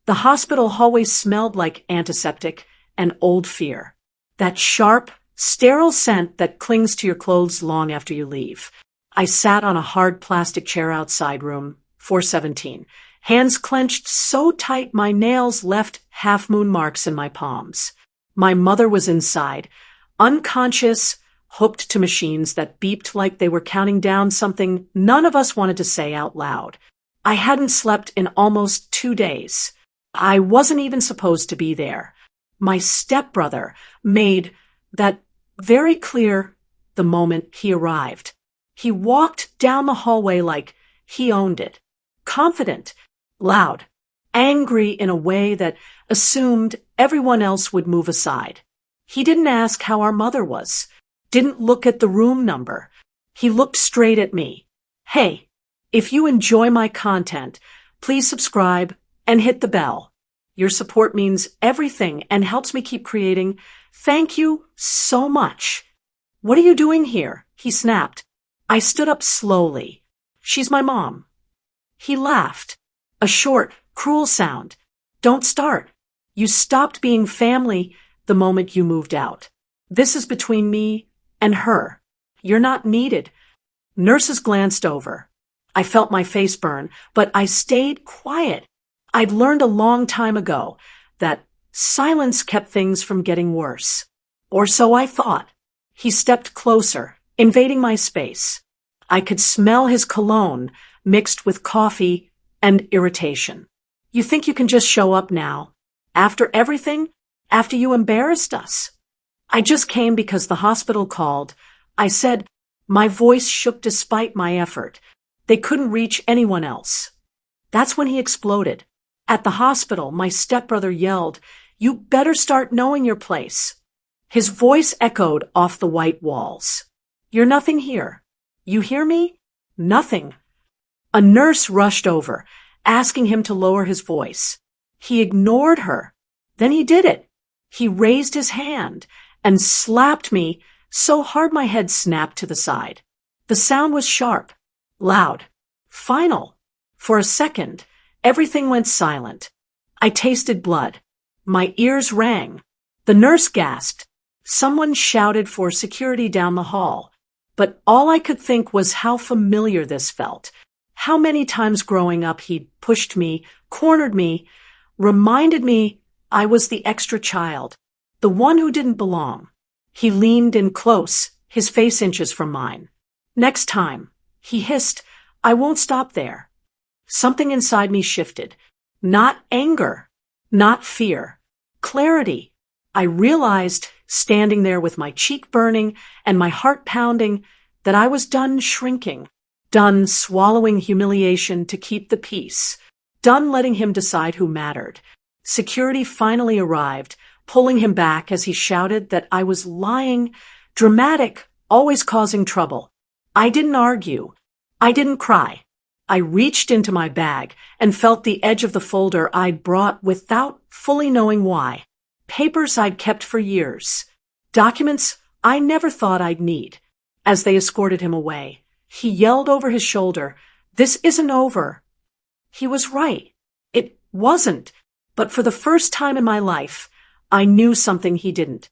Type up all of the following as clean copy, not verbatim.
The hospital hallway smelled like antiseptic and old fear. That sharp, sterile scent that clings to your clothes long after you leave. I sat on a hard plastic chair outside room 417, hands clenched so tight my nails left half-moon marks in my palms. My mother was inside, unconscious, hooked to machines that beeped like they were counting down something none of us wanted to say out loud. I hadn't slept in almost 2 days. I wasn't even supposed to be there. My stepbrother made that very clear the moment he arrived. He walked down the hallway like he owned it, confident, loud, angry in a way that assumed everyone else would move aside. He didn't ask how our mother was, didn't look at the room number. He looked straight at me. Hey, if you enjoy my content, please subscribe and hit the bell. Your support means everything and helps me keep creating. Thank you so much. What are you doing here? He snapped. I stood up slowly. She's my mom. He laughed. A short, cruel sound. Don't start. You stopped being family the moment you moved out. This is between me and her. You're not needed. Nurses glanced over. I felt my face burn, but I stayed quiet. I'd learned a long time ago that silence kept things from getting worse. Or so I thought. He stepped closer, invading my space. I could smell his cologne mixed with coffee and irritation. You think you can just show up now? After everything? After you embarrassed us? I just came because the hospital called. I said, my voice shook despite my effort. They couldn't reach anyone else. That's when he exploded. At the hospital, my stepbrother yelled, you better start knowing your place. His voice echoed off the white walls. You're nothing here. You hear me? Nothing. A nurse rushed over, asking him to lower his voice. He ignored her. Then he did it. He raised his hand and slapped me so hard my head snapped to the side. The sound was sharp, loud, final. For a second, everything went silent. I tasted blood. My ears rang. The nurse gasped. Someone shouted for security down the hall. But all I could think was how familiar this felt. How many times growing up he'd pushed me, cornered me, reminded me I was the extra child, the one who didn't belong. He leaned in close, his face inches from mine. Next time, he hissed, I won't stop there. Something inside me shifted. Not anger, not fear. Clarity. I realized, standing there with my cheek burning and my heart pounding, that I was done shrinking, done swallowing humiliation to keep the peace, done letting him decide who mattered. Security finally arrived, pulling him back as he shouted that I was lying, dramatic, always causing trouble. I didn't argue. I didn't cry. I reached into my bag and felt the edge of the folder I'd brought without fully knowing why. Papers I'd kept for years. Documents I never thought I'd need. As they escorted him away, he yelled over his shoulder, "This isn't over." He was right. It wasn't. But for the first time in my life, I knew something he didn't.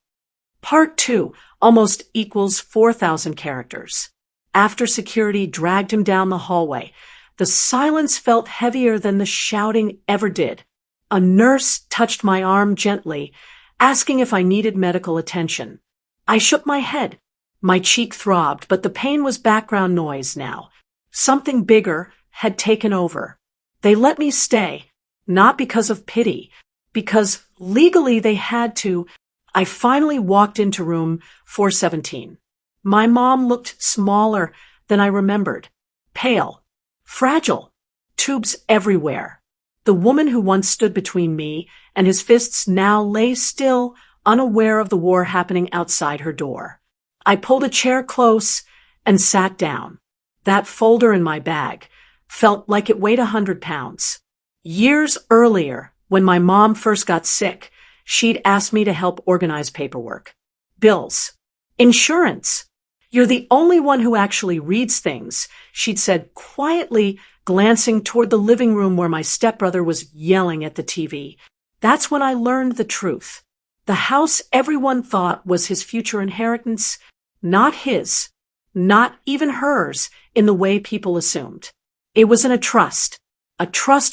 Part 2 almost equals 4,000 characters. After security dragged him down the hallway, the silence felt heavier than the shouting ever did. A nurse touched my arm gently, asking if I needed medical attention. I shook my head. My cheek throbbed, but the pain was background noise now. Something bigger had taken over. They let me stay, not because of pity, because legally they had to. I finally walked into room 417. My mom looked smaller than I remembered, pale, fragile, tubes everywhere. The woman who once stood between me and his fists now lay still, unaware of the war happening outside her door. I pulled a chair close and sat down. That folder in my bag felt like it weighed 100 pounds. Years earlier, when my mom first got sick, she'd asked me to help organize paperwork. Bills. Insurance. You're the only one who actually reads things, she'd said quietly glancing toward the living room where my stepbrother was yelling at the TV. That's when I learned the truth. The house everyone thought was his future inheritance, not his, not even hers in the way people assumed. It was in a trust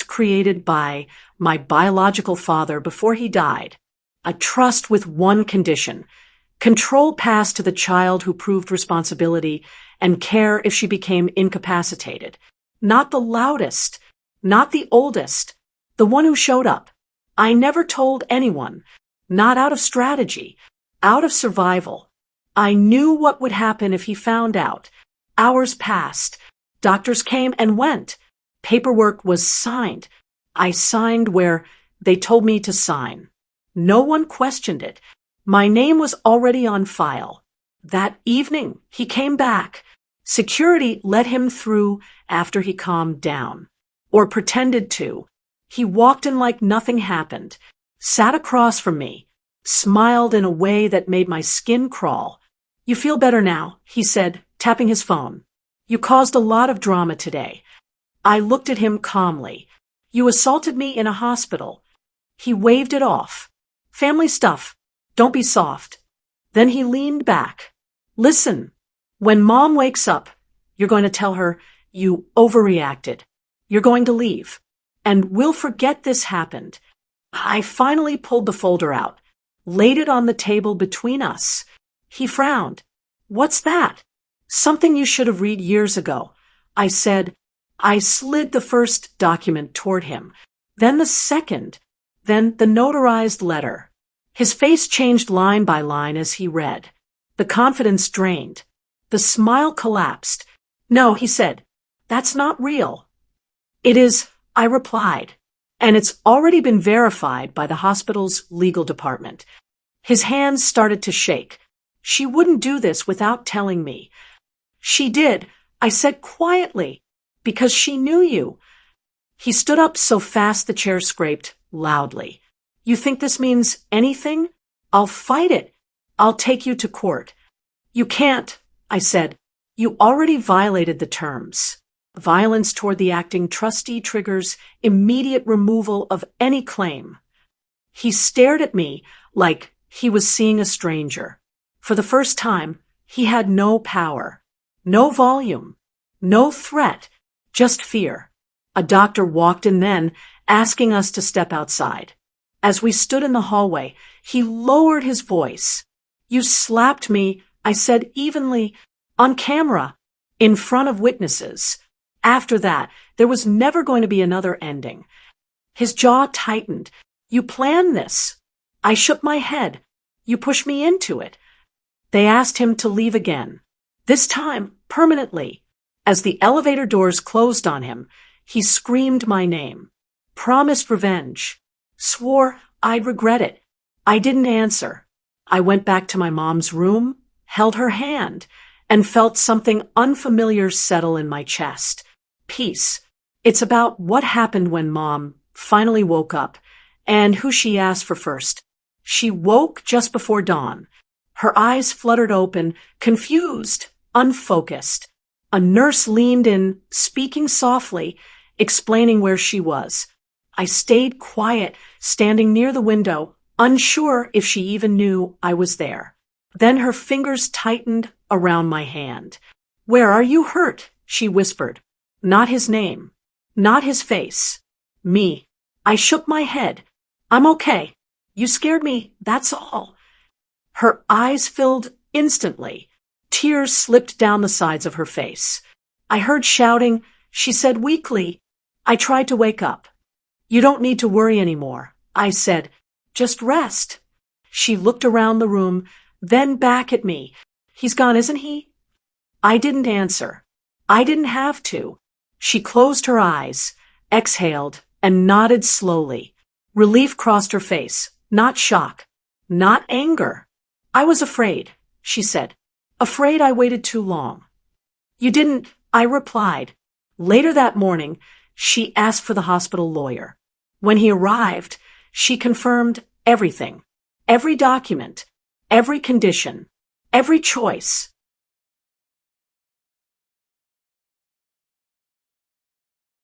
created by my biological father before he died, a trust with one condition: control passed to the child who proved responsibility and care if she became incapacitated. Not the loudest, not the oldest, the one who showed up. I never told anyone, not out of strategy, out of survival. I knew what would happen if he found out. Hours passed. Doctors came and went. Paperwork was signed. I signed where they told me to sign. No one questioned it. My name was already on file. That evening, he came back. Security let him through after he calmed down, or pretended to. He walked in like nothing happened, sat across from me, smiled in a way that made my skin crawl. "You feel better now," he said, tapping his phone. "You caused a lot of drama today." I looked at him calmly. "You assaulted me in a hospital." He waved it off. "Family stuff. Don't be soft." Then he leaned back. "Listen, when Mom wakes up, you're going to tell her you overreacted. You're going to leave. And we'll forget this happened." I finally pulled the folder out, laid it on the table between us. He frowned. "What's that?" "Something you should have read years ago," I said. I slid the first document toward him, then the second, then the notarized letter. His face changed line by line as he read. The confidence drained. The smile collapsed. "No," he said, "that's not real." "It is," I replied, "and it's already been verified by the hospital's legal department." His hands started to shake. "She wouldn't do this without telling me." "She did," I said quietly, "because she knew you." He stood up so fast the chair scraped loudly. "You think this means anything? I'll fight it. I'll take you to court." "You can't," I said. "You already violated the terms. Violence toward the acting trustee triggers immediate removal of any claim." He stared at me like he was seeing a stranger. For the first time, he had no power, no volume, no threat, just fear. A doctor walked in then, asking us to step outside. As we stood in the hallway, he lowered his voice. "You slapped me," I said evenly, "on camera, in front of witnesses." After that, there was never going to be another ending. His jaw tightened. "You planned this." I shook my head. "You pushed me into it." They asked him to leave again, this time permanently. As the elevator doors closed on him, he screamed my name, promised revenge, swore I'd regret it. I didn't answer. I went back to my mom's room, held her hand, and felt something unfamiliar settle in my chest. Peace. It's about what happened when Mom finally woke up, and who she asked for first. She woke just before dawn. Her eyes fluttered open, confused, unfocused. A nurse leaned in, speaking softly, explaining where she was. I stayed quiet, standing near the window, unsure if she even knew I was there. Then her fingers tightened around my hand. "Where are you hurt?" she whispered. Not his name, not his face. Me. I shook my head. "I'm okay. You scared me, that's all." Her eyes filled instantly. Tears slipped down the sides of her face. I heard shouting. She said weakly. I tried to wake up. "You don't need to worry anymore," I said. "Just rest." She looked around the room, then back at me. "He's gone, isn't he?" I didn't answer. I didn't have to. She closed her eyes, exhaled, and nodded slowly. Relief crossed her face, not shock, not anger. "I was afraid," she said. "Afraid I waited too long." "You didn't," I replied. Later that morning, she asked for the hospital lawyer. When he arrived, she confirmed everything, every document, every condition, every choice.